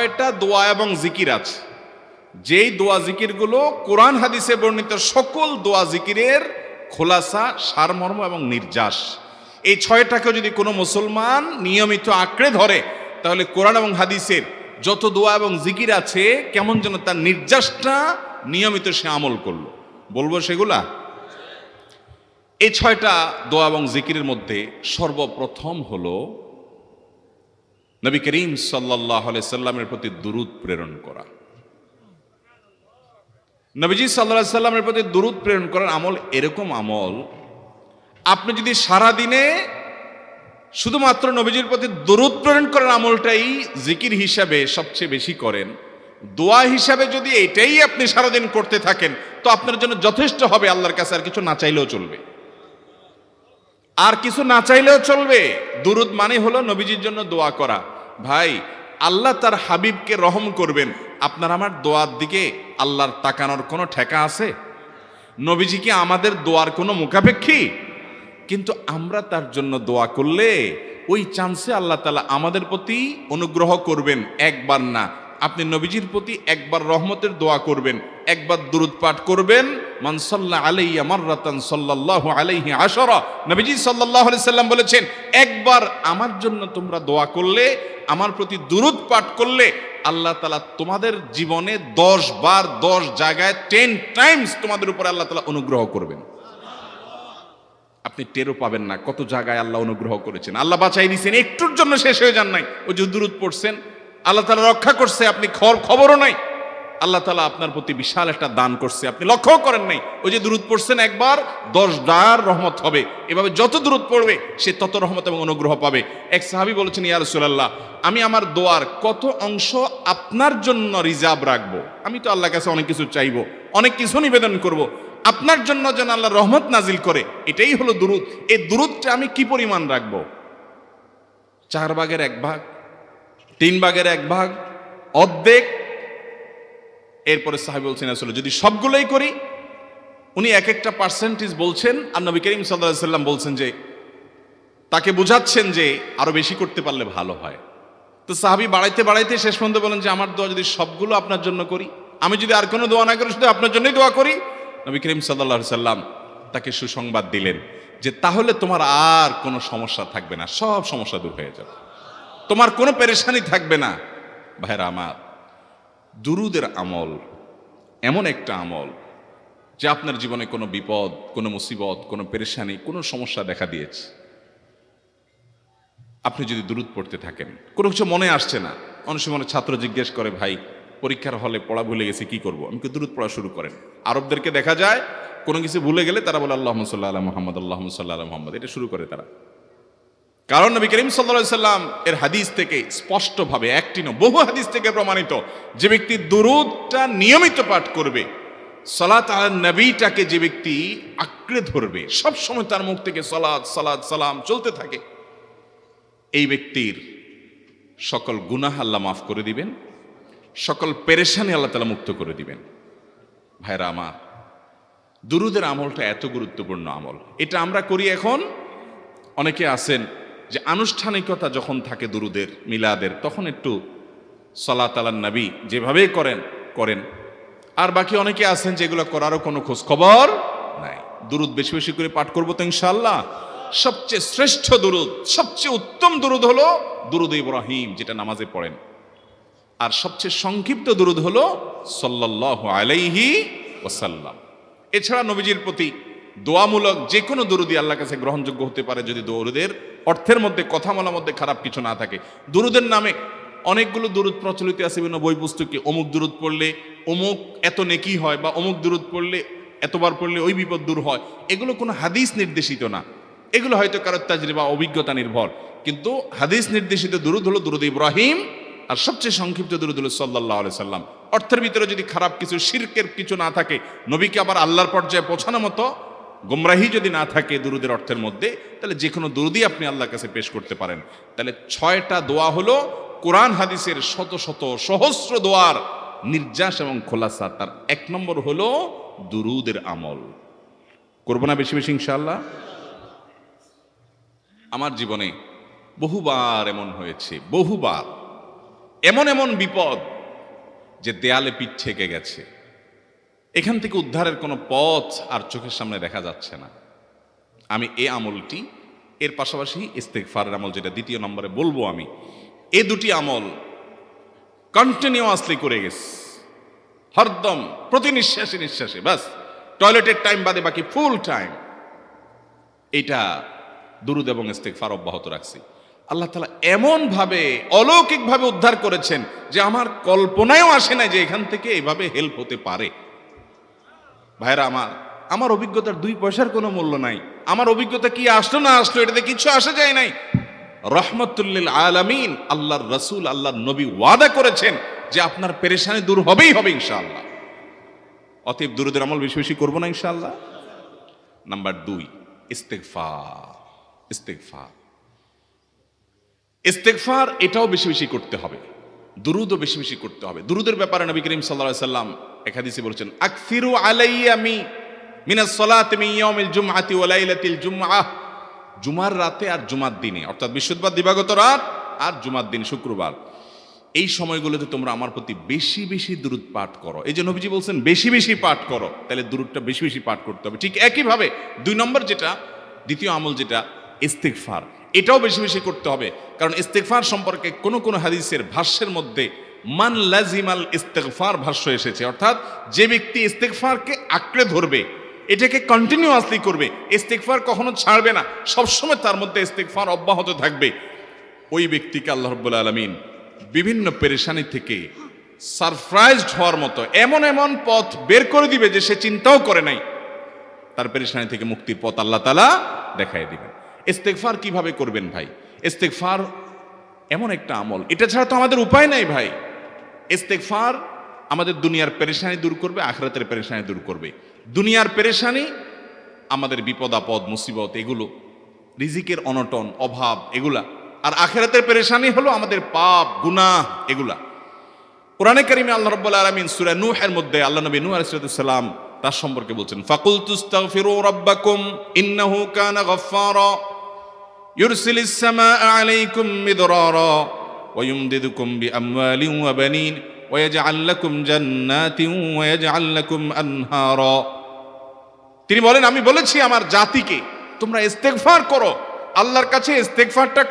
ছয়টা দোয়া এবং জিকির আছে, যেই দোয়া জিকিরগুলো কোরআন হাদিসে বর্ণিত সকল দোয়া জিকিরের খোলাসা, সারমর্ম এবং নির্যাস। এই ছয়টাকে যদি কোনো মুসলমান নিয়মিত আঁকড়ে ধরে, তাহলে কোরআন এবং হাদিসের যত দোয়া এবং জিকির আছে কেমন যেন তার নির্যাসটা নিয়মিত সে আমল করলো। বলবো সেগুলা। এই ছয়টা দোয়া এবং জিকিরের মধ্যে সর্বপ্রথম হলো নবী করিম সাল্লাল্লাহু আলাইহি সাল্লামের প্রতি দুরূদ প্রেরণ করা। নবীজি সাল্লাল্লাহু আলাইহি সাল্লামের প্রতি দুরূদ প্রেরণ করার আমল এরকম আমল, আপনি যদি সারা দিনে শুধুমাত্র নবীজির প্রতি দুরূদ প্রেরণ করার আমলটাই জিকির হিসাবে সবচেয়ে বেশি করেন, দোয়া হিসাবে যদি এটাই আপনি সারাদিন করতে থাকেন, তো আপনার জন্য যথেষ্ট হবে। আল্লাহর কাছে আর কিছু না চাইলেও চলবে, আর কিছু না চাইলেও চলবে। দুরূদ মানে হলো নবীজির জন্য দোয়া করা। ভাই, আল্লাহ তার হাবিবকে রহম করবেন, আপনার আমার দোয়ার দিকে আল্লাহর তাকানোর কোনো ঠেকা আছে? নবীজি কি আমাদের দোয়ার কোনো মুখাপেক্ষী? কিন্তু আমরা তার জন্য দোয়া করলে ওই চান্সে আল্লাহ তাআলা আমাদের প্রতি অনুগ্রহ করবেন। একবার না, আপনি নবীজির প্রতি একবার রহমতের দোয়া করবেন, একবার দুরূদ পাঠ করবেন। মান সাল্লা আলাইয়া মাররাতান সাল্লাল্লাহু আলাইহি আশরা, নবীজি সাল্লাল্লাহু আলাইহি সাল্লাম বলেছেন, একবার আমার জন্য তোমরা দোয়া করলে, আমার প্রতি দুরূদ পাঠ করলে, আল্লাহ তাআলা তোমাদের জীবনে 10 বার 10 জায়গায় 10 টাইমস তোমাদের উপরে আল্লাহ তাআলা অনুগ্রহ করবেন। আপনি টেরও পাবেন না কত জায়গায় আল্লাহ অনুগ্রহ করেছেন। আল্লাহ বাঁচাই দিয়েছেন, একটুর জন্য শেষ হয়ে যান নাই। ওই যে দুরূদ পড়ছেন, আল্লাহ তাআলা রক্ষা করছে, আপনি খবরও নাই। আল্লাহ তাআলা আপনার প্রতি বিশাল একটা দান করছে, আপনি লক্ষ্যও করেন নাই। ওই যে দুরূদ পড়ছেন একবার, 10 বার রহমত হবে। এভাবে যত দুরূদ পড়বে সে তত রহমত এবং অনুগ্রহ পাবে। এক সাহাবী বলেছেন, ইয়া রাসূলুল্লাহ, আমি আমার দোয়ার কত অংশ আপনার জন্য রিজার্ভ রাখবো? আমি তো আল্লাহর কাছে অনেক কিছু চাইবো, অনেক কিছু নিবেদন করব, আপনার জন্য যেন আল্লাহ রহমত নাজিল করে, এটাই হলো দুরূদ। এই দুরূদটা আমি কি পরিমাণ রাখবো? 4 ভাগের 1 ভাগ, 3 ভাগের 1 ভাগ, অর্ধেক? এরপরে সাহাবী বলছেন, আসলে যদি সবগুলোই করি, উনি এক একটা পার্সেন্টেজ বলছেন, আর নবী করিম সাল্লাল্লাহু আলাইহি সাল্লাম বলছেন যে, তাকে বুঝাচ্ছেন যে আরো বেশি করতে পারলে ভালো হয়। তো সাহাবী বাড়াইতে বাড়াইতে শেষ পর্যন্ত বলেন যে, আমার দোয়া যদি সবগুলো আপনার জন্য করি, আমি যদি আর কোনো দোয়া না করি, শুধু আপনার জন্যই দোয়া করি, নবী করিম সাল্লাল্লাহু আলাইহি সাল্লাম তাকে সুসংবাদ দিলেন যে, তাহলে তোমার আর কোনো সমস্যা থাকবে না, সব সমস্যা দূর হয়ে যাবে, তোমার কোনো পেরেশানি থাকবে না। ভাইরা আমার, দুরূদের আমল এমন একটা আমল যে আপনার জীবনে কোনো বিপদ, কোনো মুসিবত, কোনো পেরেশানি, কোনো সমস্যা দেখা দিয়েছে, আপনি যদি দুরূদ পড়তে থাকেন, কোনো কিছু মনে আসছে না, অনেক সময় ছাত্র জিজ্ঞেস করে, ভাই পরীক্ষার হলে পড়া ভুলে গেছি, কি করবো? আমি দুরূদ পড়া শুরু করেন। আরবদেরকে দেখা যায় কোনো কিছু ভুলে গেলে তারা বলে আল্লাহুম্মা সাল্লি আলা মুহাম্মদ, আল্লাহুম্মা সাল্লি আলা মুহাম্মদ, এটা শুরু করে তারা। কারণ নবী করিম সাল্লাল্লাহু আলাইহি সাল্লাম এর হাদিস থেকে স্পষ্টভাবে, একটি নয় বহু হাদিস থেকে প্রমাণিত, যে ব্যক্তি দুরূদটা নিয়মিত পাঠ করবে, সালাত আলা নবীটাকে যে ব্যক্তি আঁকড়ে ধরবে, সব সময় তার মুখ থেকে সালাত সালাত সালাম চলতে থাকে, এই ব্যক্তির সকল গুনাহ আল্লাহ মাফ করে দিবেন, সকল পেরেশানি আল্লাহ তাআলা মুক্ত করে দিবেন। ভাইরা আমার, দুরূদের আমলটা এত গুরুত্বপূর্ণ আমল, এটা আমরা করি এখন। অনেকে আছেন যে আনুষ্ঠানিকতা যখন থাকে দুরূদের, মিলাদের, তখন একটু সালাত আলা নবী যেভাবে করেন, আর বাকি অনেকে আছেন যেগুলো করারও কোনো খোঁজ খবর নাই। দুরূদ বেশি বেশি করে পাঠ করবো তো ইনশাআল্লাহ। সবচেয়ে শ্রেষ্ঠ দুরূদ, সবচেয়ে উত্তম দুরূদ হলো দুরূদ ইব্রাহিম, যেটা নামাজে পড়েন। আর সবচেয়ে সংক্ষিপ্ত দুরূদ হলো সাল্লাল্লাহু আলাইহি ওয়াসাল্লাম। এছাড়া নবীজির প্রতি দোয়ামূলক যে কোনো দুরূদই আল্লাহর কাছে গ্রহণযোগ্য হতে পারে, যদি দুরূদের অর্থের মধ্যে, কথা বলার মধ্যে খারাপ কিছু না থাকে। দুরূদের নামে অনেকগুলো দুরূদ প্রচলিত আছে বিভিন্ন বই পুস্তকে, অমুক দুরূদ পড়লে অমুক এত নেকি হয়, বা অমুক দুরূদ পড়লে এতবার পড়লে ওই বিপদ দূর হয়। এগুলো কোনো হাদিস নির্দেশিত না, এগুলো হয়তো কারো তাজরিবা, অভিজ্ঞতা নির্ভর। কিন্তু হাদিস নির্দেশিত দুরূদ হলো দুরূদ ইব্রাহিম, আর সবচেয়ে সংক্ষিপ্ত দুরূদ হলো সাল্লাল্লাহু আলাইহি সাল্লাম। অর্থের ভিতরে যদি খারাপ কিছু, শিরকের কিছু না থাকে, নবীকে আবার আল্লাহর পর্যায়ে পৌঁছানোর মতো গোমরাহি যদি না থাকে দুরূদের অর্থের মধ্যে, তাহলে যে কোনো দুরূদই আপনি আল্লাহর কাছে পেশ করতে পারেন। তাহলে 6টা দোয়া হলো কোরআন হাদিসের শত শত সহস্র দোয়ার নির্যাস এবং খোলাসা। তার 1 নম্বর হলো দুরূদের আমল। করবো না বেশি বেশি ইনশাআল্লাহ? আমার জীবনে বহুবার এমন হয়েছে, বহুবার এমন এমন বিপদ যে দেয়ালে পিঠ ঠেকে গেছে, এখান থেকে উদ্ধারের কোনো পথ আর চোখের সামনে দেখা যাচ্ছে না। আমি এই আমলটি, এর পাশাপাশি ইস্তেগফারের আমল যেটা দ্বিতীয় নম্বরে বলবো আমি, এই দুটি আমল কন্টিনিউয়াসলি করে গেছে, হরদম প্রতি নিঃশ্বাসে নিঃশ্বাসে, বাস টয়লেটের টাইম বাদে বাকি ফুল টাইম এটা দুরূদ এবং ইস্তেগফার অব্যাহত রাখছি। আল্লাহ তাআলা এমন ভাবে অলৌকিক ভাবে উদ্ধার করেছেন যে আমার কল্পনায়ও আসে না যে এখান থেকে এভাবে হেল্প হতে পারে। ভাইরা আমার অভিজ্ঞতার 2 পয়সার কোনো মূল্য নাই। আমার অভিজ্ঞতা কি আসলো না আসলো এটাতে কিছু আসে যায় নাই। রহমতুল লিল আলামিন আল্লাহর রাসূল আল্লাহর নবী ওয়াদা করেছেন যে আপনার পেরেশানি দূর হবেই হবে ইনশাআল্লাহ। অতএব দুরূদের আমল বেশি বেশি করব না ইনশাআল্লাহ। নাম্বার 2, ইস্তেগফার। ইস্তেগফার ইস্তেগফার এটাও বেশি বেশি করতে হবে, দুরূদও বেশি বেশি করতে হবে। দুরূদের ব্যাপারে নবী করিম সাল্লাল্লাহু আলাইহি সাল্লাম এক হাদিসে বলেছেন, আকসিরু আলাইয়া মিনাস সালাতি মিন ইয়াউমিল জুমআতি ওয়া লাইলাতিল জুমআহ। জুমার রাতে আর জুমার দিনে, অর্থাৎ বৃহস্পতিবার দিবাগত রাত আর জুমার দিন শুক্রবার, এই সময়গুলোতে তোমরা আমার প্রতি বেশি বেশি দুরূদ পাঠ করো। এই যে নবীজি বলছেন বেশি বেশি পাঠ করো, তাহলে দুরূদটা বেশি বেশি পাঠ করতে হবে। ঠিক একইভাবে 2 নম্বর যেটা, দ্বিতীয় আমল যেটা ইস্তেগফার, এটাও বেশি বেশি করতে হবে। কারণ ইস্তেগফার সম্পর্কে কোন হাদিসের ভাষ্যের মধ্যে মান লাজিমাল ইস্তেগফার ভাষ্য এসেছে, অর্থাৎ যে ব্যক্তি ইস্তেগফারকে আঁকড়ে ধরবে, এটাকে কন্টিনিউয়াসলি করবে, ইস্তেগফার কখনো ছাড়বে না, সবসময় তার মধ্যে ইস্তেগফার অব্যাহত থাকবে, ওই ব্যক্তিকে আল্লাহ রাব্বুল আলামিন বিভিন্ন পেরেশানি থেকে সারপ্রাইজড হওয়ার মতো এমন এমন পথ বের করে দিবে যে সে চিন্তাও করে নাই। তার পেরেশানি থেকে মুক্তির পথ আল্লাহ তাআলা দেখায় দিবেন। ইস্তেগফার কিভাবে করবেন ভাই? ইস্তেগফার এমন একটা আমল, এটা ছাড়া তো আমাদের উপায় নাই ভাই। ইস্তেগফার আমাদের দুনিয়ার পেরেশানি দূর করবে, আখিরাতের পেরেশানি দূর করবে। দুনিয়ার পেরেশানি আমাদের বিপদ আপদ মুসিবত, এগুলো রিজিকের অনটন অভাব এগুলা, আর আখিরাতের পেরেশানি হলো আমাদের পাপ গুনাহ এগুলা। কোরআনে কারিমে আল্লাহ রাব্বুল আলামিন সূরা নূহের মধ্যে আল্লাহ নবী নূহ আলাইহিস সালাম তার সম্পর্কে বলছেন, ফাকুলতুস্তাগফিরু রাব্বাকুম ইন্নাহু কানা গাফফারা ইউরসিলিস সামাআ আলাইকুম মিদরারা ওয়া ইউমদিদুকুম বিআমওয়ালিন ওয়া বানিন ওয়া ইয়াজআল লাকুম জান্নাতিন ওয়া ইয়াজআল লাকুম আনহারা। তিনি বলেন, আমি বলেছি আমার জাতিকে তোমরা ইস্তেগফার করো, আল্লাহর কাছে ইস্তেগফারটা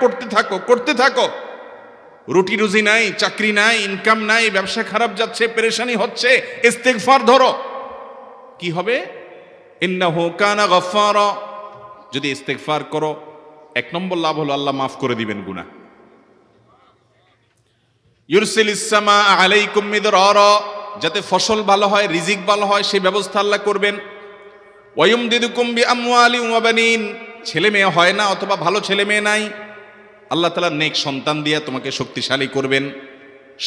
করতে থাকো। রুটি রুজি নাই, চাকরি নাই, ইনকাম নাই, ব্যবসা খারাপ যাচ্ছে, পেরেশানি হচ্ছে, ইস্তেগফার ধরো, কি হবে? ইন্নাহু কানা গাফফারা। যদি ইস্তেগফার করো, 1 নম্বর লাভ হলো আল্লাহ মাফ করে দিবেন গুনাহ। ইউরসিলিস সামাআ আলাইকুম মিদরারা, যাতে ফসল ভালো হয়, রিজিক ভালো হয়, সেই ব্যবস্থা আল্লাহ করবেন। ওয়া ইউমদিদুকুম বিআমওয়ালিন ওয়া বানিন, ছেলে মেয়ে হয় না অথবা ভালো ছেলে মেয়ে নাই, আল্লাহ তাআলা নেক সন্তান দিয়ে তোমাকে শক্তিশালী করবেন,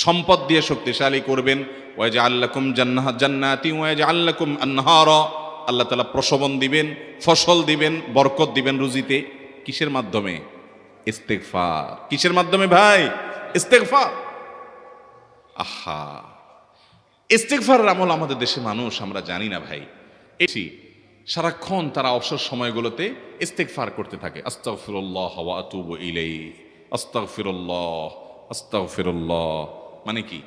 সম্পদ দিয়ে শক্তিশালী করবেন। ওয়া ইয়াজআল লাকুম জান্নাতি ওয়া ইয়াজআল লাকুম আনহারা, আল্লাহ তাআলা প্রসবন দিবেন, ফসল দিবেন, বরকত দিবেন রুজিতে। কিসের মাধ্যমে? ইস্তেগফার। কিসের মাধ্যমে ভাই? ইস্তেগফার। আহা, ইস্তেগফারের আমল আমাদের দেশে মানুষ আমরা জানি না ভাই। এটি সারাক্ষণ তারা অবসর সময়গুলোতে ইস্তেগফার করতে থাকে, আস্তাগফিরুল্লাহ ওয়া আতুবু ইলাইহি, আস্তাগফিরুল্লাহ আস্তাগফিরুল্লাহ। মানে কি?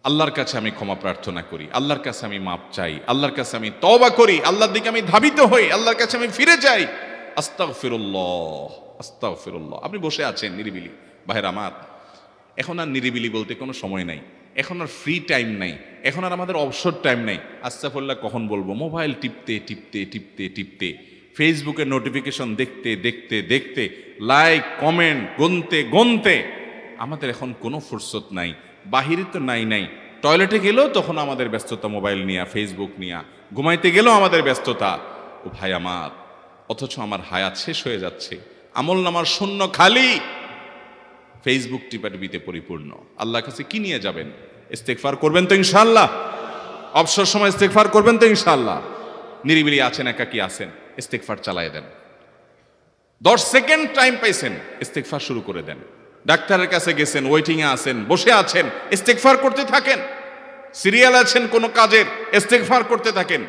আল্লাহর কাছে আমি ক্ষমা প্রার্থনা করি, আল্লাহর কাছে আমি মাপ চাই, আল্লাহর কাছে আমি তওবা করি, আল্লাহর দিকে আমি ধাবিত হই, আল্লাহর কাছে আমি ফিরে যাই, আস্তাগফিরুল্লাহ আস্তাগফিরুল্লাহ। আপনি বসে আছেন নিরিবিলি, ভাইরা আমার, এখন আর নিরিবিলি বলতে কোনো সময় নাই, এখন আর ফ্রি টাইম নাই, এখন আর আমাদের অবসর টাইম নাই। আস্তাগফিরুল্লাহ কখন বলবো? মোবাইল টিপতে টিপতে টিপতে টিপতে, ফেসবুকের নোটিফিকেশন দেখতে দেখতে দেখতে, লাইক কমেন্ট গুনতে গুনতে আমাদের এখন কোনো ফুরসত নাই। বাহিরে তো নাই, টয়লেটে গেলেও তখন আমাদের ব্যস্ততা মোবাইল নিয়ে, ফেসবুক নিয়ে, ঘুমাইতে গেলেও আমাদের ব্যস্ততা। ও ভাই আমার, অথচ আমার হায়াত শেষ হয়ে যাচ্ছে, আমল নামার শূন্য খালি, ফেসবুক টিপাটিপিতে পরিপূর্ণ। আল্লাহর কাছে কি নিয়ে যাবেন? ইস্তেগফার করবেন তো ইনশাআল্লাহ? অবসর সময় ইস্তেগফার করবেন তো ইনশাআল্লাহ? নিরিবিলি আছেন, একাকী আছেন, ইস্তেগফার চালায় দেন। 10 সেকেন্ড টাইম পাইছেন, ইস্তেগফার শুরু করে দেন। ডাক্তারের কাছে গেছেন, ওয়েটিং এ আছেন, বসে আছেন, ইস্তেগফার করতে থাকেন। সিরিয়াল আছেন কোনো কাজের, ইস্তেগফার করতে থাকেন।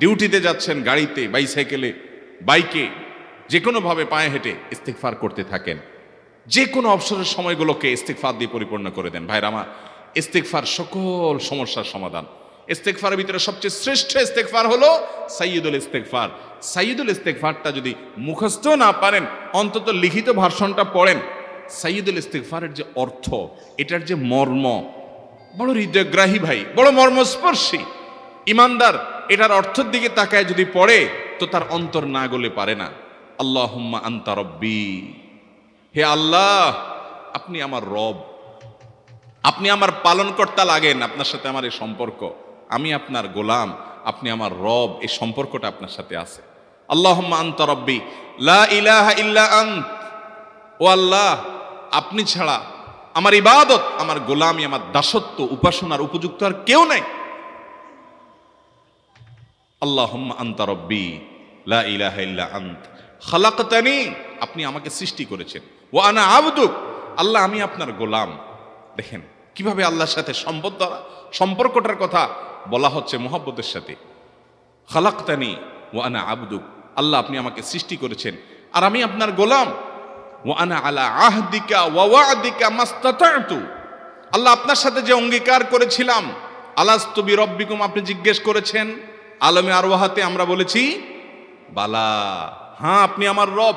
ডিউটিতে যাচ্ছেন, গাড়িতে, বাইসাইকেলে, বাইকে, যে কোনো ভাবে পায়ে হেঁটে ইস্তেগফার করতে থাকেন। যে কোনো অবসরের সময়গুলোকে ইস্তিগফার দিয়ে পরিপূর্ণ করে দেন। ভাইরা আমার, ইস্তিগফার সকল সমস্যার সমাধান। ইস্তিগফারের ভিতরে সবচেয়ে শ্রেষ্ঠ ইস্তিগফার হলো সাইয়্যিদুল ইস্তিগফার। সাইয়্যিদুল ইস্তিগফারটা যদি মুখস্থ না পারেন, অন্তত লিখিত ভার্সনটা পড়েন। সাইয়্যিদুল ইস্তিগফারের যে অর্থ, এটার যে মর্ম, বড় হৃদয়গ্রাহী ভাই, বড় মর্মস্পর্শী। ইমানদার এটার অর্থের দিকে তাকায় যদি পড়ে, তো তার অন্তর না গলে পারে না। আল্লাহুম্মা আনতা রব্বি, হে আল্লাহ আপনি আমার রব, আপনি আমার পালনকর্তা লাগেন। আপনার সাথে আমার এই সম্পর্ক, আমি আপনার গোলাম, আপনি আমার রব, এই সম্পর্কটা আপনার সাথে আছে। আল্লাহুম্মা আনতা রব্বি লা ইলাহা ইল্লা আন্ত, ও আল্লাহ আপনি ছাড়া আমার ইবাদত, আমার গোলামি, আমার দাসত্ব, উপাসনার উপযুক্ত আর কেউ নাই। আল্লাহুম্মা আনতা রব্বি লা ইলাহা ইল্লা আন্ত খালাকতানি, আপনি আমাকে সৃষ্টি করেছেন। ওয়া আনা আবদুক, আল্লাহ আমি আপনার গোলাম। দেখেন কিভাবে আল্লাহর সাথে সম্পর্কটার কথা বলা হচ্ছে মুহাব্বতের সাথে। খালাকতানি ওয়া আনা আবদুক, আল্লাহ আপনি আমাকে সৃষ্টি করেছেন আর আমি আপনার গোলাম। ওয়া আনা আলা আহদিকা ওয়া ওয়া'দিকা মাস্তাতা'তু, আল্লাহ আপনার সাথে যে অঙ্গীকার করেছিলাম, আলাস্তু বিরব্বিকুম, আপনি জিজ্ঞেস করেছেন। আলমে আরওয়াহাতে আমরা বলেছি বালা, হ্যাঁ আপনি আমার রব।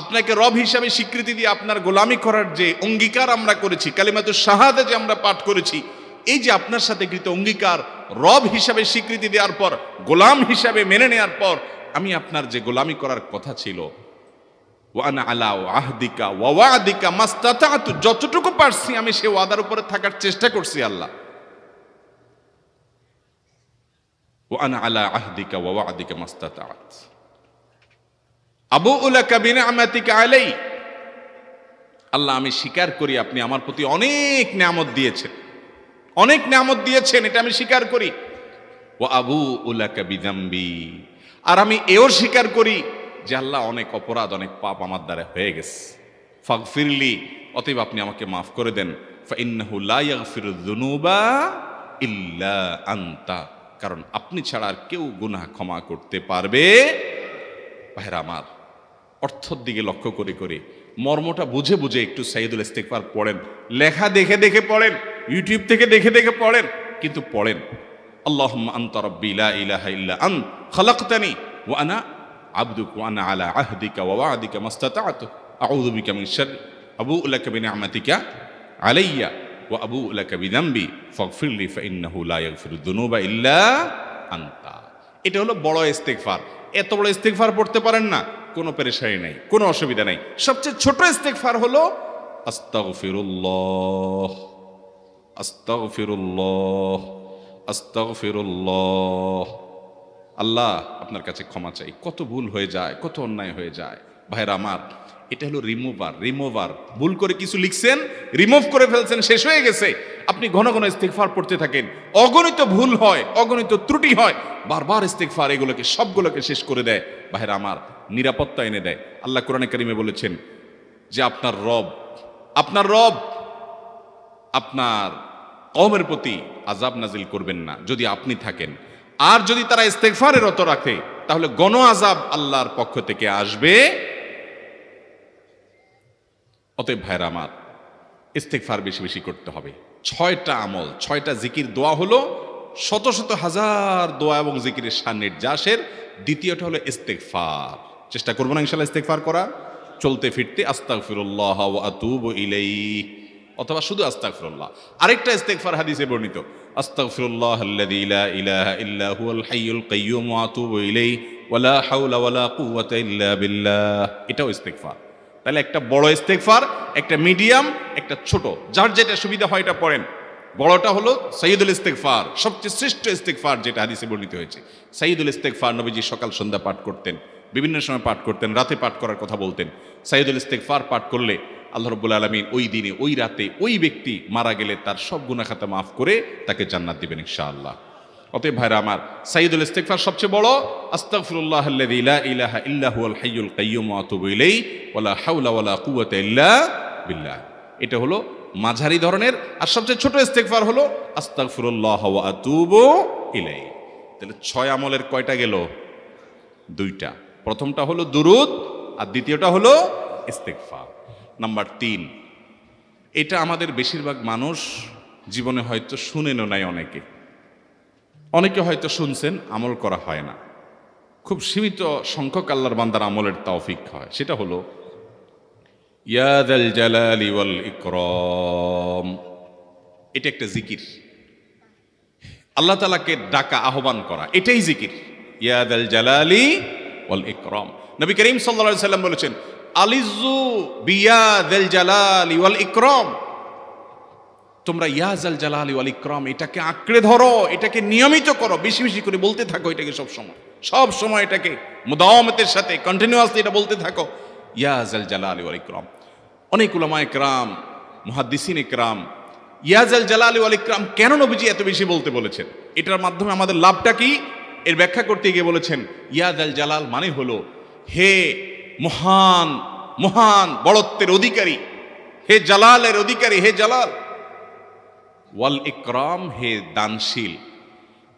আপনাকে রব হিসাবে স্বীকৃতি দিয়ে আপনার গোলামি করার যে অঙ্গীকার আমরা করেছি, কালিমাতুশ শাহাদা যে আমরা পাঠ করেছি, এই যে আপনার সাথে কৃত অঙ্গীকার, রব হিসাবে স্বীকৃতি দেওয়ার পর, গোলাম হিসাবে মেনে নেওয়ার পর, আমি আপনার যে গোলামি করার কথা ছিল, ওয়া আনা আলা আহদিকা ওয়া ওয়া'দিকা মাস্তাতা'তু, যতটুকু পারছি আমি সে ওয়াদার উপরে থাকার চেষ্টা করছি আল্লাহ। ওয়া আনা আলা আহদিকা ওয়া ওয়া'দিকা মাস্তাতা'ত আবুউ লাকা বিনি'মাতিকা আলাই, আল্লাহ আমি স্বীকার করি আপনি আমার প্রতি অনেক নিয়ামত দিয়েছেন, অনেক নিয়ামত দিয়েছেন, এটা আমি স্বীকার করি। ওয়া আবুউ লাকা বিযামবি, আর আমি এও স্বীকার করি যে আল্লাহ অনেক অপরাধ, অনেক পাপ আমার দ্বারা হয়ে গেছে। ফাগফিরলি, অতএব আপনি আমাকে মাফ করে দেন। ফাইন্নাহু লা ইয়াগফিরুয যুনুবা ইল্লা আনতা, কারণ আপনি ছাড়া আর কেউ গুনাহ ক্ষমা করতে পারবে। ভাইরা আমার, অর্থের দিকে লক্ষ্য করে করে, মর্মটা বুঝে বুঝে একটু সাইয়্যিদুল ইস্তিগফার পড়েন। লেখা দেখে দেখে পড়েন, ইউটিউব থেকে দেখে দেখে পড়েন, কিন্তু পড়েন। আল্লাহুম্মা আনতা রাব্বি লা ইলাহা ইল্লা আন্ত খালাকতানি ওয়া আনা আবদুক ওয়া আনা আলা আহদিকা ওয়া ওয়া'দিকা মাস্তাতা'তু আউযু বিকা মিন শাররি আবুউ লাকা বিনি'মাতিকা আলাইয়া ওয়া আবুউ লাকা বিযামবি ফাগফিরলি ফাইন্নাহু লা ইয়াগফিরুয যুনুবা ইল্লা আনতা। এটা হলো বড় ইস্তিগফার। এত বড় ইস্তিগফার পড়তে পারেন না, কোনো পেরেশানি নাই, কোনো অসুবিধা নাই। সবচেয়ে ছোট ইস্তিগফার হলো আস্তাগফিরুল্লাহ আস্তাগফিরুল্লাহ আস্তাগফিরুল্লাহ। আল্লাহ আপনার কাছে ক্ষমা চাই, কত ভুল হয়ে যায়, কত অন্যায় হয়ে যায়। ভাইরা আমার, এটা হলো রিমুভার। ভুল করে কিছু লিখছেন, রিমুভ করে ফেলছেন, শেষ হয়ে গেছে। আপনি ঘন ঘন ইস্তিগফার পড়তে থাকেন, অগণিত ভুল হয়, অগণিত ত্রুটি হয়, বারবার ইস্তিগফার এগুলোকে সবগুলোকে শেষ করে দেয়। ভাইরা আমার, নিরাপত্তা এনে দেয়। আল্লাহ কোরআনে কারিমে বলেছেন যে আপনার রব আপনার কওমের প্রতি আযাব নাজিল করবেন না যদি আপনি থাকেন। আর যদি তারা ইস্তিগফারে রত রাখে, তাহলে গণ আযাব আল্লাহর পক্ষ থেকে আসবে। অতএব ভাইরা আমার, ইস্তিগফার বেশি বেশি করতে হবে। 6টা আমল, 6টা জিকির, দোয়া হলো শত শত হাজার দোয়া এবং জিকিরের সান্নিধ্যাসের। দ্বিতীয়টা হলো ইস্তিগফার। চেষ্টা করবো না ইনশাআল্লাহ ইস্তিগফার করা, চলতে ফিরতে আস্তাগফিরুল্লাহ ওয়া আতুবু ইলাইহি, অথবা শুধু আস্তাগফিরুল্লাহ। আরেকটা ইস্তিগফার হাদিসে বর্ণিত, আস্তাগফিরুল্লাহাল্লাযী লা ইলাহা ইল্লা হুয়াল হাইয়ুল কাইয়্যুম ওয়া আতুবু ইলাইহি ওয়া লা হাওলা ওয়া লা কুওয়াতা ইল্লা বিল্লাহ। এটাও ইস্তিগফার। তাহলে একটা বড় ইস্তিগফার, একটা মিডিয়াম, একটা ছোট, যার যেটা সুবিধা হয় এটা পড়েন। বড়টা হলো সাইয়্যিদুল ইস্তিগফার, সবচেয়ে শ্রেষ্ঠ ইস্তিগফার যেটা হাদিসে বর্ণিত হয়েছে। সাইয়্যিদুল ইস্তিগফার নবীজি সকাল সন্ধ্যা পাঠ করতেন, বিভিন্ন সময় পাঠ করতেন, রাতে পাঠ করার কথা বলতেন। সাইয়্যিদুল ইস্তিগফার পাঠ করলে আল্লাহ রাব্বুল আলামিন ওই দিনে, ওই রাতে, ওই ব্যক্তি মারা গেলে তার সব গুনাহ খাতা মাফ করে তাকে জান্নাত দিবেন ইনশাআল্লাহ। অতএব ভাইরা আমার, সাইয়্যিদুল ইস্তিগফার সবচেয়ে বড়, আস্তাগফিরুল্লাহাল্লাযী লা ইলাহা ইল্লা হুয়াল হাইয়ুল কাইয়্যুম ওয়া আতুবু ইলাইহি ওয়া লা হাওলা ওয়া লা কুওয়াতা ইল্লা বিল্লাহ। এটা হলো মাঝারি ধরনের। আর সবচেয়ে ছোট ইস্তিগফার হলো আস্তাগফিরুল্লাহ ওয়া আতুবু ইলাইহি। তাহলে 6 আমলের কয়টা গেল? 2টা। প্রথমটা হলো দুরুদ আর দ্বিতীয়টা হলো ইস্তিগফার। নাম্বার 3, এটা আমাদের বেশিরভাগ মানুষ জীবনে হয়তো শুনেনও নাই, অনেকে হয়তো শুনছেন, আমল করা হয় না। খুব সীমিত সংখ্যক আল্লাহর বান্দার আমলের তৌফিক হয়। সেটা হলো ইয়া যাল জালালি ওয়াল ইকরাম। এটা একটা জিকির, আল্লাহ তাআলাকে ডাকা, আহ্বান করা, এটাই জিকির। ইয়া যাল জালালি ওয়াল ইকরাম। নবী করিম সাল্লাল্লাহু আলাইহি সাল্লাম বলেছেন, আলিজু বিয়া যাল জালালি ওয়াল ইকরাম। তোমরা ইয়া যাল জালালি ওয়াল ইকরাম এটাকে আঁকড়ে ধরো, এটাকে নিয়মিত করো, বেশি বেশি করে বলতে থাকো এটাকে সব সময় এটাকে মুদাওয়ামাতের সাথে কন্টিনিউয়াসলি এটা বলতে থাকো, ইয়া যাল জালালি ওয়াল ইকরাম। অনেক উলামায়ে কেরাম, মুহাদ্দিসিন ইকরাম ইয়া যাল জালালি ওয়াল ইকরাম কেন নবীজি এত বেশি বলতে বলেছেন, এটার মাধ্যমে আমাদের লাভটা কি, এর ব্যাখ্যা করতে গিয়ে বলেছেন ইয়া যাল জালাল মানে হলো হে মহান মহান বড়ত্বের অধিকারী, হে জালালের অধিকারী, হে জালাল। ওয়াল ইকরাম হে দানশীল।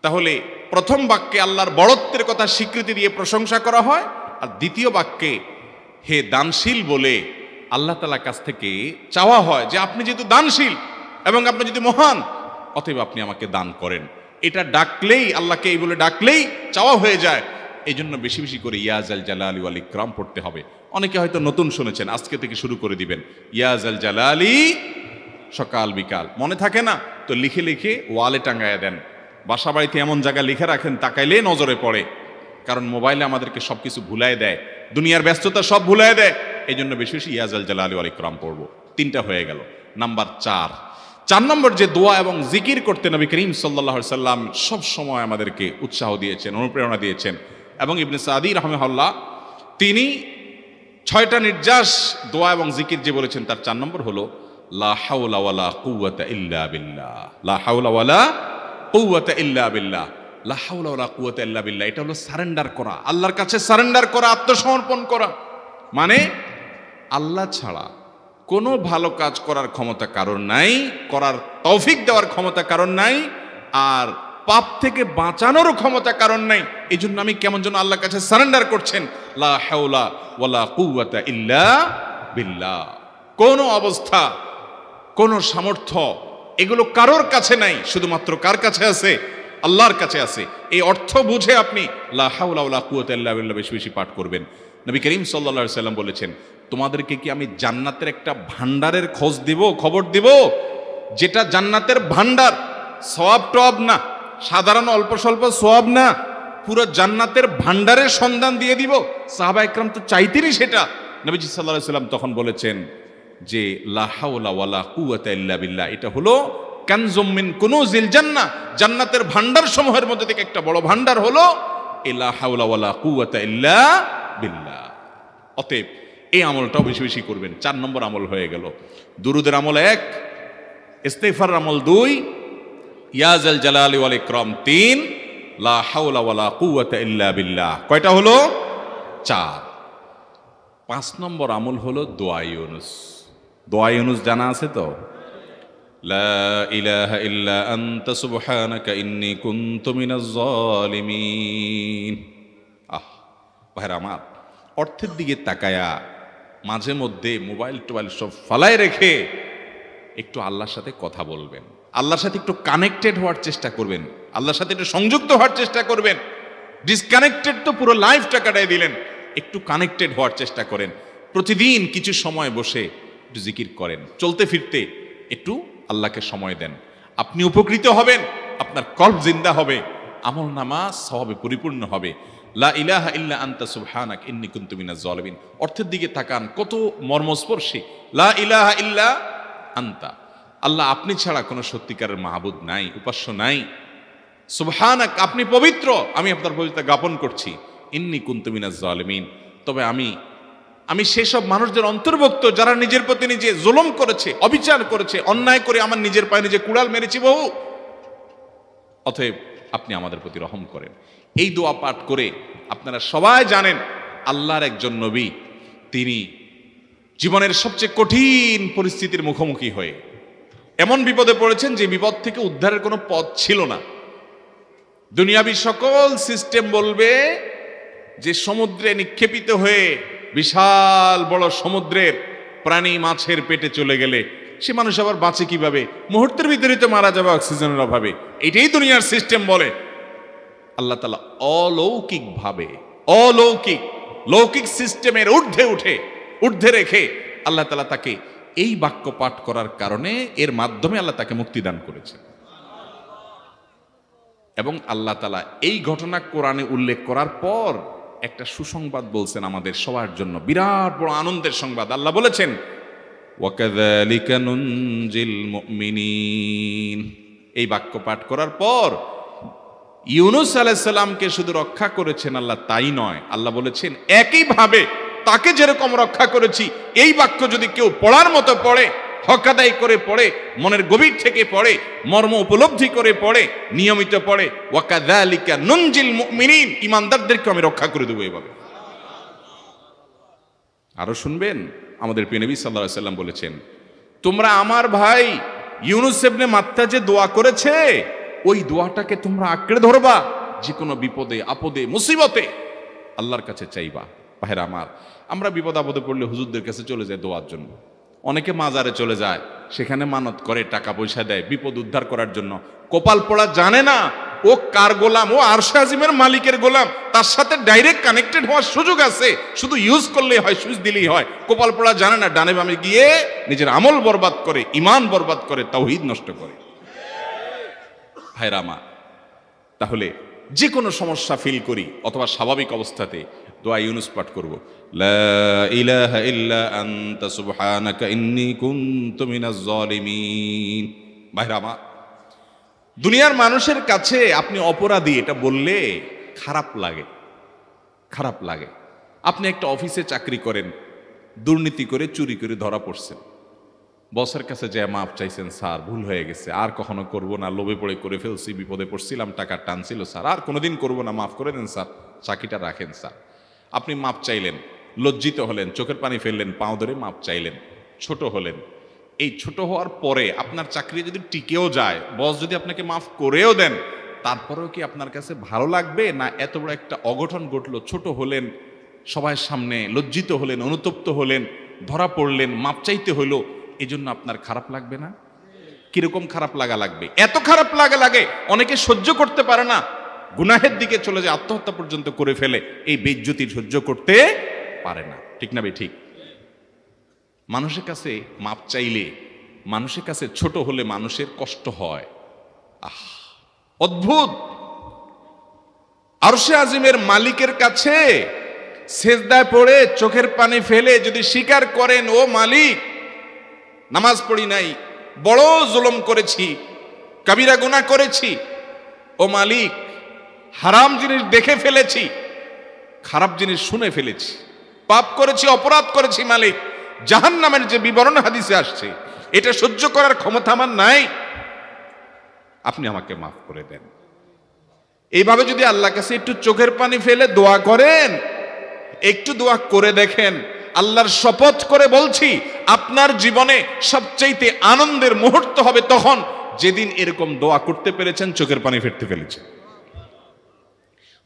তাহলে প্রথম বাক্যে আল্লাহর বড়ত্বের কথা স্বীকৃতি দিয়ে প্রশংসা করা হয়, আর দ্বিতীয় বাক্যে হে দানশীল বলে আল্লাহ তাআলার কাছ থেকে চাওয়া হয় যে আপনি যেহেতু দানশীল এবং আপনি যদি মহান, অতএব আপনি আমাকে দান করেন। এটা ডাকলেই, আল্লাহকে এই বলে ডাকলেই চাওয়া হয়ে যায়। এই জন্য বেশি বেশি করে ইয়া যাল জালালি ওয়াল ইকরাম পড়তে হবে। অনেকে হয়তো নতুন শুনেছেন, আজকে থেকে শুরু করে দিবেন ইয়া যাল জালালি, সকাল বিকাল মনে থাকে না তো লিখে লিখে ওয়ালে টাঙ্গায়া দেন। বাসা বাড়িতে এমন জায়গা লিখে রাখেন তাকাইলে নজরে পড়ে, কারণ মোবাইলে আমাদেরকে সবকিছু ভুলাই দেয়, দুনিয়ার ব্যস্ততা সব ভুলাই দেয়। এই জন্য বেশি বেশি ইয়া যাল জালালি ওয়াল ইকরাম পড়বো। 3টা হয়ে গেল। নাম্বার 4 নম্বর যে দোয়া এবং জিকির করতে নবী করিম সাল্লাল্লাহু আলাইহি সাল্লাম সব সময় আমাদেরকে উৎসাহ দিয়েছেন, অনুপ্রেরণা দিয়েছেন। এবং ইবনে সাদি রাহিমাহুল্লাহ তিনি 6টা নির্যাস দোয়া এবং জিকির যে বলেছেন, তার 4 নম্বর হলো লা হাওলা ওয়ালা কুওয়াতা ইল্লা বিল্লাহ। লা হাওলা ওয়ালা কুওয়াতা ইল্লা বিল্লাহ। লা হাওলা ওয়ালা কুওয়াতা ইল্লা বিল্লাহ, এটা হলো সারেন্ডার করা, আল্লাহর কাছে সারেন্ডার করা, আত্মসমর্পণ করা। মানে আল্লাহ ছাড়া কোনো ভালো কাজ করার ক্ষমতা কারণ নাই, করার তৌফিক দেওয়ার ক্ষমতা কারণ নাই, আর পাপ থেকে বাঁচানোরও ক্ষমতা কারণ নাই। এই জন্য আমি কেমন যেন আল্লাহর কাছে সারেন্ডার করছেন, লা হাওলা ওয়ালা কুওয়াতা ইল্লা বিল্লাহ। কোন অবস্থা, কোন সামর্থ্য, এগুলো কারোর কাছে নাই, শুধুমাত্র কার কাছে আছে? আল্লাহর কাছে আছে। এই অর্থ বুঝে আপনি লা হাওলা ওয়ালা কুওয়াতা ইল্লা বিল্লাহ বেশি বেশি পাঠ করবেন। নবী করিম সাল্লাল্লাহু আলাইহি সাল্লাম বলেছেন, তোমাদেরকে কি আমি জান্নাতের একটা ভান্ডারের খবর দিব, যেটা জান্নাতের ভান্ডার, সওয়াব টওয়াব না, সাধারণ অল্প স্বল্প সওয়াব না, পুরো জান্নাতের ভান্ডারের সন্ধান দিয়ে দিব। সাহাবা ইকরাম তো চাইতেনই সেটা। নবীজি সাল্লাল্লাহু আলাইহি সাল্লাম তখন বলেছেন যে লা হাওলা ওয়ালা কুওয়াতা ইল্লা বিল্লাহ, এটা হলো কানজুম মিন কুনুজিল জান্নাহ, জান্নাতের ভান্ডার সমূহের মধ্যে থেকে একটা বড় ভান্ডার হলো লা হাওলা ওয়ালা কুওয়াতা ইল্লা বিল্লাহ। অতএব এই আমলটাও বেশি বেশি করবেন। 4 নম্বর আমল হয়ে গেল। দুরুদের আমল 1, ইস্তিগফার আমল 2, ইয়া যাল জালালি ওয়াল ইকরাম 3, লা হাওলা ওয়ালা কুওয়াতা ইল্লা বিল্লাহ। কয়টা হলো? 4। 5 নম্বর আমল হলো দোয়া ইউনুস। দোয়া ইউনুস জানা আছে তো? লা ইলাহা ইল্লা আনতা সুবহানাকা ইন্নী কুনতু মিনাজ জালিমিন। ভাইরা আমার, অর্থের দিকে তাকায়া মাঝে মধ্যে মোবাইল টোবাইল সব ফালায় রেখে একটু আল্লাহর সাথে কথা বলবেন, আল্লাহর সাথে একটু কানেক্টেড হওয়ার চেষ্টা করবেন, আল্লাহর সাথে একটু সংযুক্ত হওয়ার চেষ্টা করবেন। ডিসকানেক্টেড তো পুরো লাইফটা কাটাই দিলেন, একটু কানেক্টেড হওয়ার চেষ্টা করেন। প্রতিদিন কিছু সময় বসে একটু জিকির করেন, চলতে ফিরতে একটু আল্লাহকে সময় দেন। আপনি উপকৃত হবেন, আপনার কল্ব জিন্দা হবে, আমল নামা সওয়াবে পরিপূর্ণ হবে। লা ইলাহা ইল্লা আনতা সুবহানাক ইন্নী কুনতু মিনাজ জালিমিন। অর্থের দিকে তাকান, কত মর্মস্পর্শী। লা ইলাহা ইল্লা আনতা, আল্লাহ আপনি ছাড়া কোনো সত্যিকারের মাহবুদ নাই, উপাস্য নাই। সুবহানাক, আপনি পবিত্র, আমি আপনার পবিত্রতা জ্ঞাপন করছি। ইন্নী কুনতু মিনাজ জালিমিন, তবে আমি সেসব মানুষদের অন্তর্ভুক্ত যারা নিজের প্রতি নিজে জুলুম করেছে, অবিচার করেছে, অন্যায় করে আমার নিজের পায়ে নিজে কুড়াল মেরেছি বহু। অতএব আপনি আমাদের প্রতি রহম করেন। এই দোয়া পাঠ করে আপনারা সবাই জানেন আল্লাহর একজন নবী, তিনি জীবনের সবচেয়ে কঠিন পরিস্থিতির মুখোমুখি হয়ে এমন বিপদে পড়েছেন যে বিপদ থেকে উদ্ধারের কোনো পথ ছিল না। দুনিয়াবী সকল সিস্টেম বলবে যে সমুদ্রে নিক্ষেপিত হয়ে বিশাল বড় সমুদ্রের প্রাণী মাছের পেটে চলে গেলে সে মানুষ আবার বাঁচে কিভাবে? মুহূর্তের ভিতরে তো মারা যাবে অক্সিজেনের অভাবে। এটাই দুনিয়ার সিস্টেম বলে। আল্লাহ তাআলা লৌকিক সিস্টেমের ঊর্ধ্বে রেখে আল্লাহ তাআলা তাকে এই বাক্য পাঠ করার কারণে এর মাধ্যমে আল্লাহ তাকে মুক্তি দান করেছেন। এবং আল্লাহ তাআলা এই ঘটনা কোরআনে উল্লেখ করার পর একটা সুসংবাদ বলছেন আমাদের সবার জন্য, বিরাট বড় আনন্দের সংবাদ। আল্লাহ বলেছেন, ওয়াকাযালিকা নুনজিল মুমিনিন। এই বাক্য পাঠ করার পর ইউনূস আলাইহিস সালামকে শুধু রক্ষা করেছেন আল্লাহ তাই নয়, আল্লাহ বলেছেন একইভাবে তাকে যেরকম রক্ষা করেছি, এই বাক্য যদি কেউ পড়ার মতো পড়ে, হক আদায় করে পড়ে, মনের গভীর থেকে পড়ে, মর্ম উপলব্ধি করে পড়ে, নিয়মিত পড়ে, ওয়াকাযালিকা নুনজিল মুমিনিন, ঈমানদারদেরকে আমি রক্ষা করে দেব। এভাবে আরো শুনবেন, আমাদের প্রিয় নবী সাল্লাল্লাহু আলাইহি ওয়াসাল্লাম বলেছেন, তোমরা আমার ভাই ইউনূস ইবনে মাত্তা যে দোয়া করেছে, ওই দোয়াটাকে তোমরা আঁকড়ে ধরবা, যে কোনো বিপদে আপদে মুসিবতে আল্লাহর কাছে চাইবা। ভাইরা আমার, আমরা বিপদ আপদে পড়লে হুজুরদের কাছে চলে যাই দোয়ার জন্য। অনেকে মাজারে চলে যায়, সেখানে মানত করে, টাকা পয়সা দেয় বিপদ উদ্ধার করার জন্য। কপাল পোড়া জানে না ও কার গোলাম, ও আরশে আজিমের মালিকের গোলাম, তার সাথে ডাইরেক্ট কানেক্টেড হওয়ার সুযোগ আছে, শুধু ইউজ করলেই হয়, সুইচ দিলেই হয়। কপাল পোড়া জানে না, ডানে বামে গিয়ে নিজের আমল বরবাদ করে, ঈমান বরবাদ করে, তাওহীদ নষ্ট করে। ভাইরা আমার, তাহলে যে কোনো সমস্যা ফিল করি অথবা স্বাভাবিক অবস্থাতে দোয়া ইউনূস পাঠ করব, লা ইলাহা ইল্লা আনতা সুবহানাকা ইন্নী কুনতু মিনাজ জালিমিন। ভাইরা আমার, দুনিয়ার মানুষের কাছে আপনি অপরাধী এটা বললে খারাপ লাগে। আপনি একটা অফিসে চাকরি করেন, দুর্নীতি করে চুরি করে ধরা পড়ছেন, বসের কাছে যায় মাপ চাইছেন, স্যার ভুল হয়ে গেছে, আর কখনো করব না, লোভে পড়ে করে ফেলছি, বিপদে পড়ছিলাম, টাকা টানছিল স্যার, আর কোনোদিন করব না, মাফ করে দেন স্যার, চাকরিটা রাখেন স্যার। আপনি মাপ চাইলেন, লজ্জিত হলেন, চোখের পানি ফেললেন, পাও ধরে মাপ চাইলেন, ছোট হলেন। এই ছোট হওয়ার পরে আপনার চাকরি যদি টিকেও যায়, বস যদি আপনাকে মাফ করেও দেন, তারপরেও কি আপনার কাছে ভালো লাগবে? না এত বড় একটা অঘটন ঘটলো, ছোট হলেন, সবার সামনে লজ্জিত হলেন, অনুতপ্ত হলেন, ধরা পড়লেন, মাপ চাইতে হলো, এই জন্য আপনার খারাপ লাগবে না? কিরকম খারাপ লাগবে? এত খারাপ লাগে অনেকে সহ্য করতে পারে না, গুনাহের দিকে চলে যায়, আত্মহত্যা পর্যন্ত করে ফেলে, এই বেইজ্জতি সহ্য করতে পারে না। ঠিক না বে ঠিক? মানুষের কাছে মাপ চাইলে, মানুষের কাছে ছোট হলে মানুষের কষ্ট হয়। অদ্ভুত! আরশে আজিমের মালিকের কাছে সেজদায় পড়ে চোখের পানি ফেলে যদি স্বীকার করেন, ও মালিক, নামাজ পড়ি নাই, বড় জুলুম করেছি, কাবিরা গুনাহ করেছি, ও মালিক, হারাম জিনিস দেখে ফেলেছি, খারাপ জিনিস শুনে ফেলেছি, পাপ করেছি, অপরাধ করেছি, মালিক, জাহান্নামের যে বিবরণ হাদিসে আসছে, এটা সহ্য করার ক্ষমতা আমার নাই, আপনি আমাকে মাফ করে দেন। এইভাবে যদি আল্লাহর কাছে একটু চোখের পানি ফেলে দোয়া করেন, একটু দোয়া করে দেখেন, আল্লাহর শপথ করে বলছি, আপনার জীবনে সবচাইতে আনন্দের মুহূর্ত হবে তখন যেদিন এরকম দোয়া করতে পেরেছেন, চোখের পানি ফেলতে ফেলেছেন।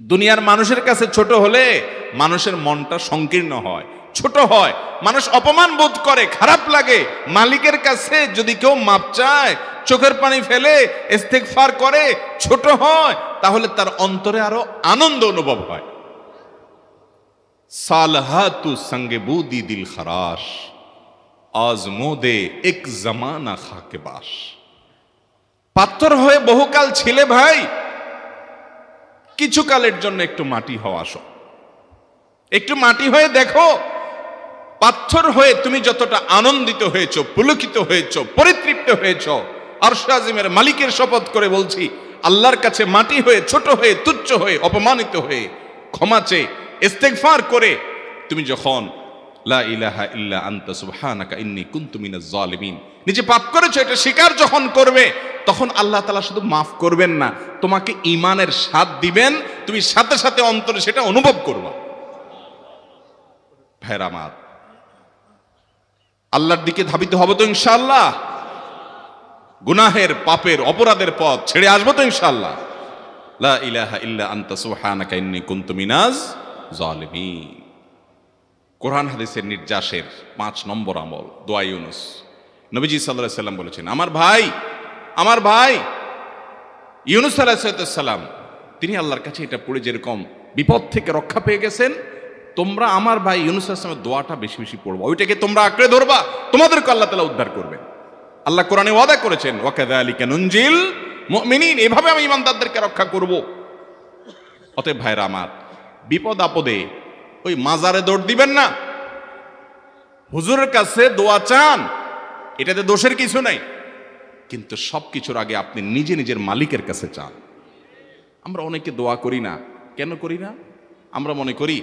দুনিয়ার মানুষের কাছে ছোট হলে মানুষের মনটা সংকীর্ণ হয়, ছোট হয়, মানুষ অপমান বোধ করে, খারাপ লাগে। মালিকের কাছে যদি কেউ মাপ চায়, চোখের পানি ফেলে, ইস্তেগফার করে, ছোট হয়, তাহলে তার অন্তরে আরো আনন্দ অনুভব হয়। সালহাতু সঙ্গে বুদি দিল খরাশ, আজমোদে এক জামানা খাকে বাস। পাথর হয়ে বহুকাল ছিলে ভাই, কিছু কালের জন্য একটু মাটি হও, আসো, একটু মাটি হয়ে দেখো। পাথর হয়ে তুমি যতটা আনন্দিত হয়েছ, পুলকিত হয়েছ, পরিতৃপ্ত হয়েছ, আরশে আজিমের মালিকের শপথ করে বলছি, আল্লাহর কাছে মাটি হয়ে, ছোট হয়ে, তুচ্ছ হয়ে, অপমানিত হয়ে, ক্ষমা চেয়ে, ইস্তেগফার করে তুমি যখন লা ইলাহা ইল্লা আনতা সুবহানাকা ইন্নী কুনতু মিনাজ জালিমিন, নিজে পাপ করেছো এটা স্বীকার যখন করবে, তখন আল্লাহ তাআলা শুধু মাফ করবেন না, তোমাকে ঈমানের স্বাদ দিবেন, তুমি সাথে সাথে অন্তরে সেটা অনুভব করবা। ভাইরা আমার, আল্লাহর দিকে ধাবিত হব তো ইনশাআল্লাহ? গুনাহের, পাপের, অপরাধের পথ ছেড়ে আসবো তো ইনশাআল্লাহ? লা ইলাহা ইল্লা আনতা সুবহানাকা ইন্নী কুনতু মিনাজ জালিমিন। কোরআন হাদিসের নির্যাসের 5 নম্বর আমল দোয়া ইউনুস। নবীজি সাল্লাল্লাহু আলাইহি সাল্লাম বলেছেন, আমার ভাই ইউনুস আলাইহিস সালাম তিনি আল্লাহর কাছে এটা পড়ে যেরকম বিপদ থেকে রক্ষা পেয়ে গেছেন, তোমরা আমার ভাই ইউনুস আলাইহিস সালামের দোয়াটা বেশি বেশি পড়বা, ওইটাকে তোমরা আঁকড়ে ধরবা, তোমাদেরকে আল্লাহ তাআলা উদ্ধার করবেন। আল্লাহ কোরআনে ওয়াদা করেছেন, ওয়া কাযালিকা নুনজিল মুমিনিন, এভাবে আমি ঈমানদারদেরকে রক্ষা করব। অতএব ভাইরা আমার, বিপদ আপদে ওই মাজারে দৌড় দিবেন না, হুজুরের কাছে দোয়া চান, এটাতে দোষের কিছু নাই, কিন্তু সবকিছুর আগে আপনি নিজে নিজের মালিকের কাছে চান। আমরা অনেকে দোয়া করি না, কেন করি না? আমরা মনে করি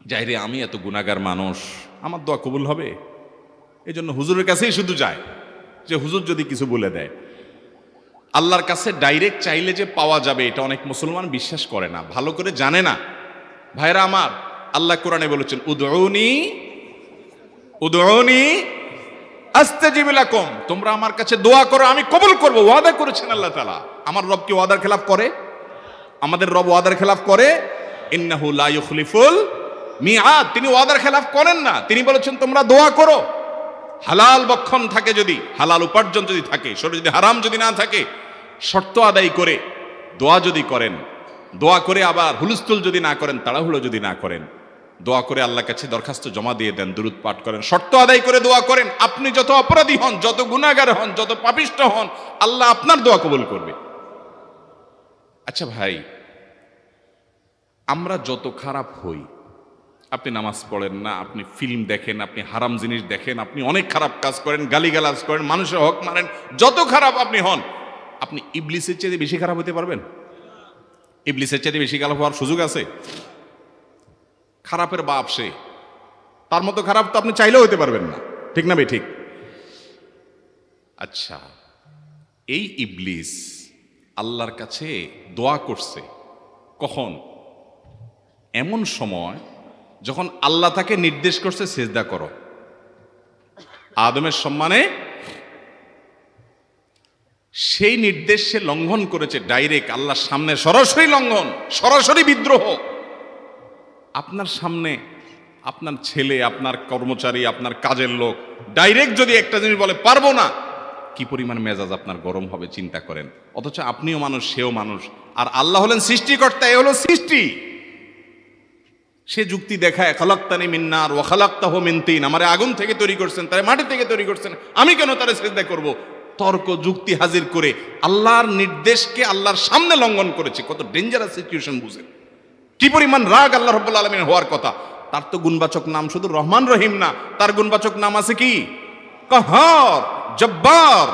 যাই রে, আমি এত গুনাহগার মানুষ, আমার দোয়া কবুল হবে, এই জন্য হুজুরের কাছেই শুধু যায়, যে হুজুর যদি কিছু বলে দেয়। আল্লাহর কাছে ডাইরেক্ট চাইলে যে পাওয়া যাবে, এটা অনেক মুসলমান বিশ্বাস করে না, ভালো করে জানে না। ভাইরা আমার, আল্লাহ কোরআনে বলেছেন, উদউনি আস্তাজিব লাকুম, তোমরা আমার কাছে দোয়া করো, আমি কবুল করব, ওয়াদা করেছেন আল্লাহ তাআলা। আমার রব কি ওয়াদার খেলাফ করে? আমাদের রব ওয়াদার খেলাফ করে? ইন্নাহু লা ইউখলিফুল মিআদ, তিনি ওয়াদার খেলাফ করেন না। তিনি বলেছেন তোমরা দোয়া করো, হালাল বক্ষণ থাকে, যদি হালাল উপার্জন যদি থাকে, শরীরে যদি হারাম যদি না থাকে, শর্ত আদায় করে দোয়া যদি করেন, দোয়া করে আবার হুলস্থুল যদি না করেন, তাড়াহুড়ো যদি না করেন, দোয়া করে আল্লাহর কাছে দরখাস্ত জমা দিয়ে দেন, দুরূদ পাঠ করেন, শর্ত আদায় করে দোয়া করেন, আপনি যত অপরাধী হন, যত গুনাহগার হন, যত পাপিষ্ঠ হন, আল্লাহ আপনার দোয়া কবুল করবে। আচ্ছা ভাই, আমরা যত খারাপ হই, আপনি নামাজ পড়েন না, আপনি ফিল্ম দেখেন, আপনি হারাম জিনিস দেখেন, আপনি অনেক খারাপ কাজ করেন, গালিগালাজ করেন, মানুষের হক মারেন, যত খারাপ আপনি হন, আপনি ইবলিসের চেয়ে বেশি খারাপ হতে পারবেন? ইবলিসের চেয়ে বেশি খারাপ হওয়ার সুযোগ আছে? খারাপের বাপ সে, তার মতো খারাপ তো আপনি চাইলেও হতে পারবেন না, ঠিক না ভাই? ঠিক। আচ্ছা, এই ইবলিস আল্লাহর কাছে দোয়া করছে কখন? এমন সময় যখন আল্লাহ তাকে নির্দেশ করছে সিজদা করো, আদমের সম্মানে। সেই নির্দেশ সে লঙ্ঘন করেছে, ডাইরেক্ট আল্লাহর সামনে সরাসরি লঙ্ঘন, সরাসরি বিদ্রোহ। আপনার সামনে আপনার ছেলে, আপনার কর্মচারী, আপনার কাজের লোক ডাইরেক্ট যদি একটা জিনিস বলে পারবো না, কি পরিমাণ মেজাজ আপনার গরম হবে চিন্তা করেন। অথচ আপনিও মানুষ, সেও মানুষ, আর আল্লাহ হলেন সৃষ্টিকর্তা, এ হলো সৃষ্টি। সে যুক্তি দেখায়, খালাক্তানি মিন নার ওয়া খালাক্তাহু মিন তিন, আমারে আগুন থেকে তৈরি করছেন, তারে মাটি থেকে তৈরি করছেন, আমি কেন তারে সিজদা করব? তর্ক যুক্তি হাজির করে আল্লাহর নির্দেশকে আল্লাহর সামনে লঙ্ঘন করেছে। কত ডেঞ্জারাস সিচুয়েশন বুঝেন, কি পরিমাণ রাগ আল্লাহ রাব্বুল আলামিন হওয়ার কথা। তার তো গুণবাচক নাম শুধু রহমান রহিম না, তার গুণবাচক নাম আছে কি? কাহার, জব্বার।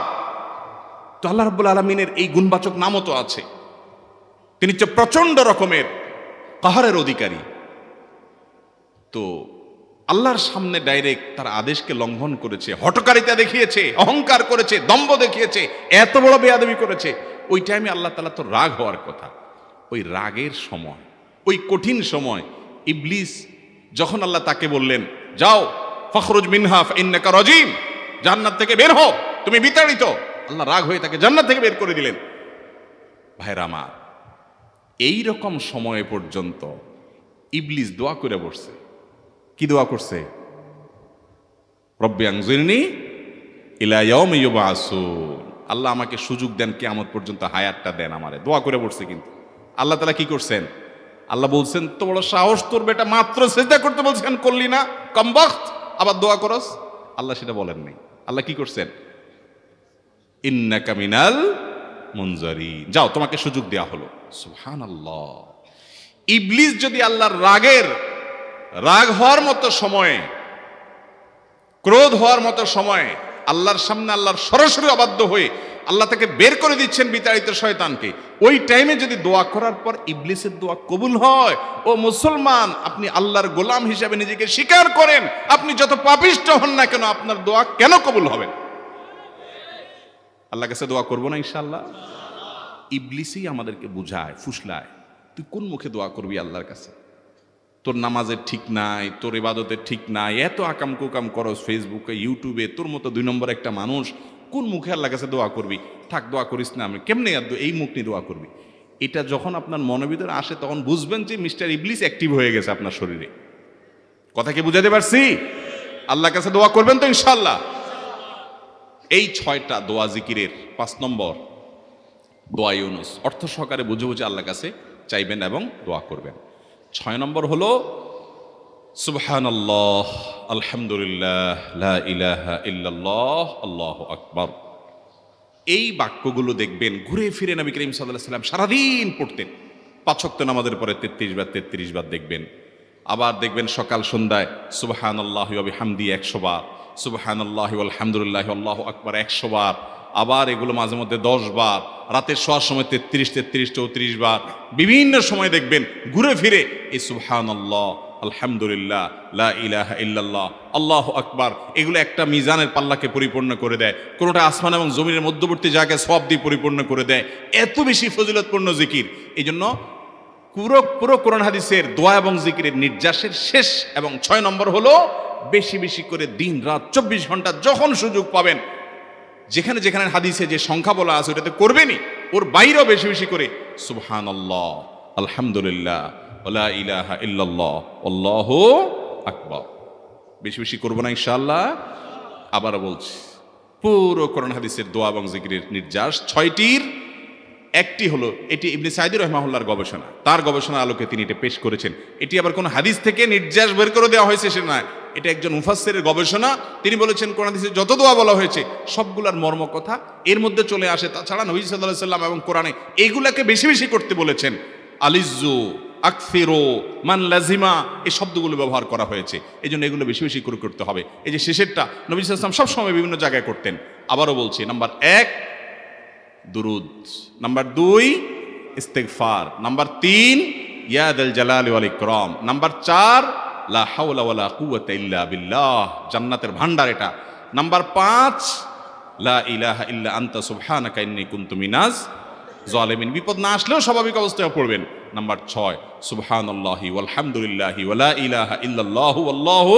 তো আল্লাহ রাব্বুল আলামিনের এই গুণবাচক নামও তো আছে। তিনি হচ্ছে প্রচন্ড রকমের কাহারের অধিকারী। তো আল্লাহর সামনে ডাইরেক্ট তার আদেশকে লঙ্ঘন করেছে, হঠকারিতা দেখিয়েছে, অহংকার করেছে, দম্ভ দেখিয়েছে, এত বড় বেয়াদবি করেছে। ওই টাইমে আল্লাহ তাআলা তো রাগ হওয়ার কথা। ওই রাগের সময়, ওই কঠিন সময় ইবলিস যখন আল্লাহ তাকে বললেন, যাও ফখরুজ মিনহা ফাইন্নাকা রাজিম, জান্নাত থেকে বের হও, তুমি বিতাড়িত, আল্লাহ রাগ হয়ে তাকে জান্নাত থেকে বের করে দিলেন। ভাইরা আমার, এই রকম সময় পর্যন্ত ইবলিস দোয়া করে বসছে। কি দোয়া করছে? রব্বি আনজিরনি ইলা ইয়াউমি ইউবআসুন, আল্লাহ আমাকে সুযোগ দেন, কিয়ামত পর্যন্ত হায়াতটা দেন আমারে, দোয়া করে বসছে। কিন্তু আল্লাহ তাআলা কি করছেন? আল্লাহ বলছেন, তো বড় সাহস তোর, বেটা মাত্র সিজদা করতে বলছেন, করলি না, কমবখত, আবার দোয়া করস? আল্লাহ সেটা বলেন নাই। আল্লাহ কি করছেন? ইন্নাকা মিনাল মুনজারিন, যাও তোমাকে সুযোগ দেয়া হলো। সুবহানাল্লাহ। ইবলিস যদি আল্লাহর রাগ হওয়ার মতো সময়ে, ক্রোধ হওয়ার মতো সময়ে আল্লাহর সামনে আল্লাহর সরাসরি অবাধ্য হয়ে আল্লাহ তাকে বের করে দিচ্ছেন বিতাড়িত শয়তানকে, ওই টাইমে যদি দোয়া করার পর ইবলিসের দোয়া কবুল হয়, ও মুসলমান, আপনি আল্লাহর গোলাম হিসেবে নিজেকে স্বীকার করেন, আপনি যত পাপিষ্ঠ হন না কেন, আপনার দোয়া কেন কবুল হবে? আল্লাহর কাছে দোয়া করবো না ইনশাআল্লাহ? ইবলিসই আমাদেরকে বুঝায়, ফুসলায়, তুই কোন মুখে দোয়া করবি আল্লাহর কাছে? তোর নামাজের ঠিক নাই, তোর ইবাদতের ঠিক নাই, এত আকাম কুকাম করস ফেসবুকে, ইউটিউবে, তোর মতো 2 নম্বর একটা মানুষ, কোন মুখে আল্লাহর কাছে দোয়া করবি? থাক, দোয়া করিস না, আমি কেমনে এই মুখ নিয়ে দোয়া করবি? এটা যখন আপনার মনের ভিতরে আসে, তখন বুঝবেন যে মিস্টার ইবলিস অ্যাক্টিভ হয়ে গেছে আপনার শরীরে। কথা কি বুঝাতে পারছি? আল্লাহর কাছে দোয়া করবেন তো ইনশাআল্লাহ। এই 6টা দোয়া জিকিরের 5 নম্বর দোয়া ইউনুস, অর্থ সহকারে বুঝে বুঝে আল্লাহর কাছে চাইবেন এবং দোয়া করবেন। 6 নম্বর হলো সুবহানাল্লাহ, আলহামদুলিল্লাহ, লা ইলাহা ইল্লাল্লাহ, আল্লাহু আকবার। এই বাক্যগুলো দেখবেন ঘুরে ফিরে নবী করিম সাল্লাল্লাহু আলাইহি ওয়াসাল্লাম সারাদিন পড়তেন। 5 ওয়াক্ত নামাজের পরে 33 বার দেখবেন। আবার দেখবেন সকাল সন্ধ্যায় সুবহানাল্লাহি ওয়া বিহামদি 100 বার, সুবহানাল্লাহি ওয়াল হামদুলিল্লাহি আল্লাহু আকবার 100 বার। আবার এগুলো মাঝে মধ্যে 10 বার, রাতের শোয়ার সময় 33, 34 বার। বিভিন্ন সময় দেখবেন ঘুরে ফিরে এই সুবহানাল্লাহ, আলহামদুলিল্লাহ, লা ইলাহা ইল্লাল্লাহ, আল্লাহু আকবার, এগুলো একটা মিজানের পাল্লাকে পরিপূর্ণ করে দেয়। কোনোটা আসমান এবং জমিনের মধ্যবর্তী জায়গায় সওয়াব দিয়ে পরিপূর্ণ করে দেয়। এত বেশি ফজিলতপূর্ণ জিকির। এই জন্য পুরো কোরআন হাদিসের দোয়া এবং জিকিরের নির্যাসের শেষ এবং 6 নম্বর হলো বেশি বেশি করে দিন রাত 24 ঘন্টা যখন সুযোগ পাবেন, যেখানে যেখানে হাদিসে যে সংখ্যা বলা আছে ওটাতে করবেনই, ওর বাইরেও বেশি বেশি করে সুবহানাল্লাহ, আলহামদুলিল্লাহ, লা ইলাহা ইল্লাল্লাহ, আল্লাহু আকবার বেশি বেশি করব না ইনশাআল্লাহ। আবারও বলছি, পুরো কোরআন হাদিসের দোয়া এবং জিকিরের নির্যাস 6টির একটি হলো, এটি ইবনে সাঈদী রাহিমাহুল্লাহর গবেষণা, তার গবেষণার আলোকে তিনি এটা পেশ করেছেন। এটি আবার কোনো হাদিস থেকে নির্যাস বের করে দেওয়া হয়েছে সে নয়, এটা একজন মুফাসসিরের গবেষণা। তিনি বলেছেন কোরআন হাদিসে যত দোয়া বলা হয়েছে সবগুলার মর্ম কথা এর মধ্যে চলে আসে। তাছাড়া নবী সাল্লাল্লাহু আলাইহি ওয়াসাল্লাম এবং কোরআনে এইগুলাকে বেশি বেশি করতে বলেছেন। আলিজ্জু, আকসিরু, মান লাজিমা, এই শব্দগুলো ব্যবহার করা হয়েছে। এই জন্য এগুলো বেশি বেশি করে করতে হবে। এই যে শেষেরটা নবী সাল্লাল্লাহু আলাইহি ওয়াসাল্লাম সবসময় বিভিন্ন জায়গায় করতেন। আবারও বলছি, নাম্বার 1 দুরুদ, নাম্বার 2 ইস্তিগফার, নাম্বার 3 ইয়া যাল জালালি ওয়াল ইকরাম, নাম্বার 4 লা হাওলা ওয়ালা কুওয়াতা ইল্লা বিল্লাহ, জান্নাতের ভান্ডার এটা। নাম্বার 5 লা ইলাহা ইল্লা আনতা সুবহানাকা ইন্নী কুনতু মিনাজ জালিমিন, বিপদ না আসলেও স্বাভাবিক অবস্থায় পড়বেন। নাম্বার 6 সুবহানাল্লাহি ওয়াল হামদুলিল্লাহি ওয়া লা ইলাহা ইল্লাল্লাহু আল্লাহু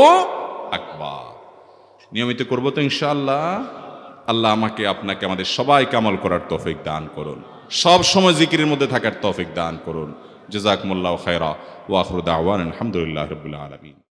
আকবার। নিয়মিত করব তো ইনশাআল্লাহ। আল্লাহ আমাকে আপনাকে আমাদের সবাইকে আমল করার তৌফিক দান করুন, সব সময় জিকিরের মধ্যে থাকার তৌফিক দান করুন। জাযাকুমুল্লাহু খায়রা ওয়া আখিরু দাওয়ানা আলহামদুলিল্লাহি রাব্বিল আলামিন।